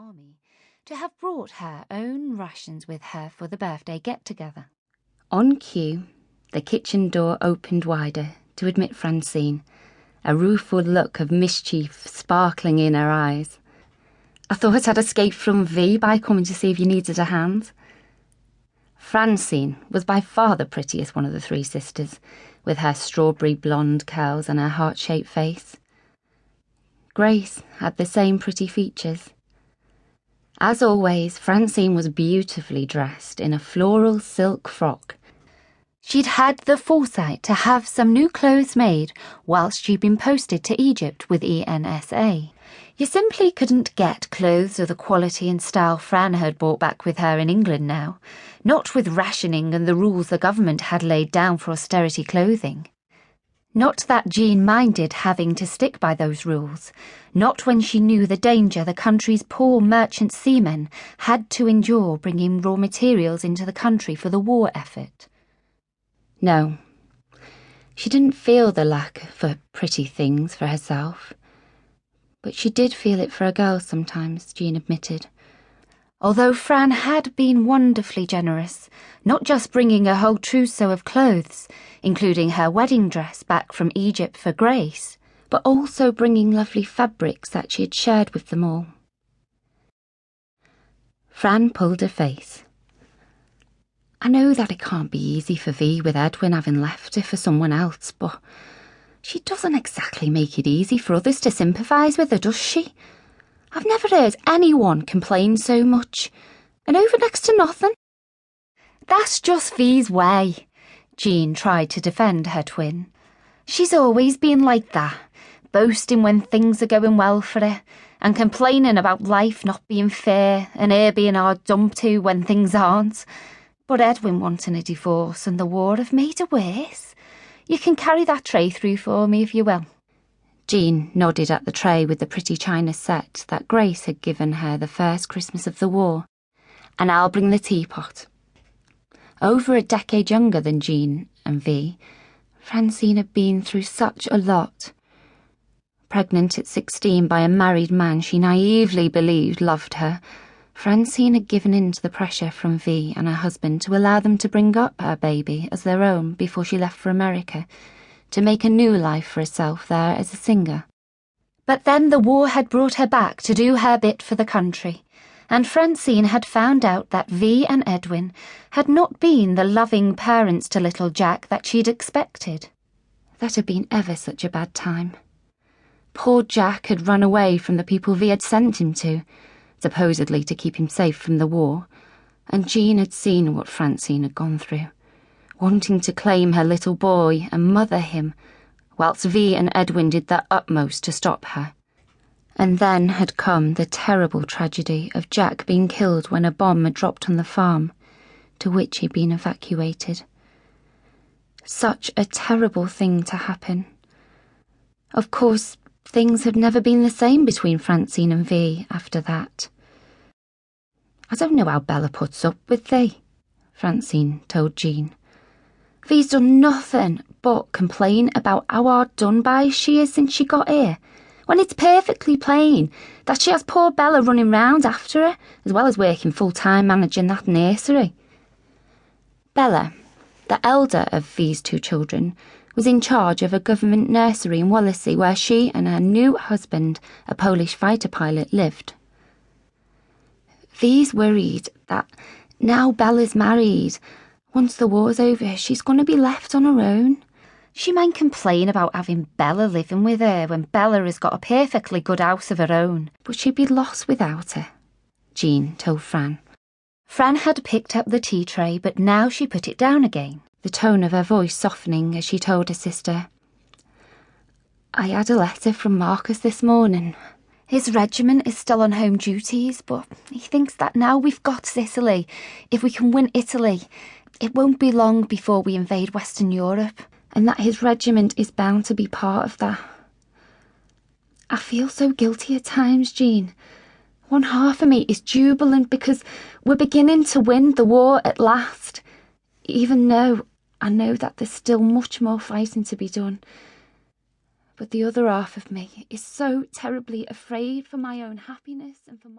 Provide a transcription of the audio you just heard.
army to have brought her own rations with her for the birthday get-together. On cue, the kitchen door opened wider to admit Francine, a rueful look of mischief sparkling in her eyes. "I thought I'd escaped from V by coming to see if you needed a hand." Francine was by far the prettiest one of the three sisters, with her strawberry blonde curls and her heart-shaped face. Grace had the same pretty features. As always, Francine was beautifully dressed in a floral silk frock. She'd had the foresight to have some new clothes made whilst she'd been posted to Egypt with ENSA. You simply couldn't get clothes of the quality and style Fran had brought back with her in England now, not with rationing and the rules the government had laid down for austerity clothing. Not that Jean minded having to stick by those rules, not when she knew the danger the country's poor merchant seamen had to endure bringing raw materials into the country for the war effort. No, she didn't feel the lack for pretty things for herself. But she did feel it for a girl sometimes, Jean admitted. Although Fran had been wonderfully generous, not just bringing a whole trousseau of clothes, including her wedding dress back from Egypt for Grace, but also bringing lovely fabrics that she had shared with them all. Fran pulled her face. "I know that it can't be easy for V with Edwin having left her for someone else, but she doesn't exactly make it easy for others to sympathise with her, does she? I've never heard anyone complain so much, and over next to nothing." "That's just V's way," Jean tried to defend her twin. "She's always been like that, boasting when things are going well for her, and complaining about life not being fair and her being hard dumped to when things aren't. But Edwin wanting a divorce and the war have made it worse. You can carry that tray through for me if you will." Jean nodded at the tray with the pretty china set that Grace had given her the first Christmas of the war. "And I'll bring the teapot." Over a decade younger than Jean and V, Francine had been through such a lot. Pregnant at 16 by a married man she naively believed loved her, Francine had given in to the pressure from V and her husband to allow them to bring up her baby as their own before she left for America, to make a new life for herself there as a singer. But then the war had brought her back to do her bit for the country, and Francine had found out that V and Edwin had not been the loving parents to little Jack that she'd expected. That had been ever such a bad time. Poor Jack had run away from the people V had sent him to, supposedly to keep him safe from the war, and Jean had seen what Francine had gone through, wanting to claim her little boy and mother him, whilst V and Edwin did their utmost to stop her. And then had come the terrible tragedy of Jack being killed when a bomb had dropped on the farm, to which he'd been evacuated. Such a terrible thing to happen. Of course, things had never been the same between Francine and V after that. "I don't know how Bella puts up with thee," Francine told Jean. "V's done nothing but complain about how hard done by she is since she got here, when it's perfectly plain that she has poor Bella running round after her, as well as working full-time managing that nursery." Bella, the elder of V's two children, was in charge of a government nursery in Wallasey where she and her new husband, a Polish fighter pilot, lived. V's worried that now Bella's married, once the war's over, she's going to be left on her own. She might complain about having Bella living with her when Bella has got a perfectly good house of her own. But she'd be lost without her, Jean told Fran. Fran had picked up the tea tray, but now she put it down again, the tone of her voice softening as she told her sister, "I had a letter from Marcus this morning. His regiment is still on home duties, but he thinks that now we've got Sicily, if we can win Italy, it won't be long before we invade Western Europe, and that his regiment is bound to be part of that. I feel so guilty at times, Jean. One half of me is jubilant because we're beginning to win the war at last, even though I know that there's still much more fighting to be done. But the other half of me is so terribly afraid for my own happiness and for my..."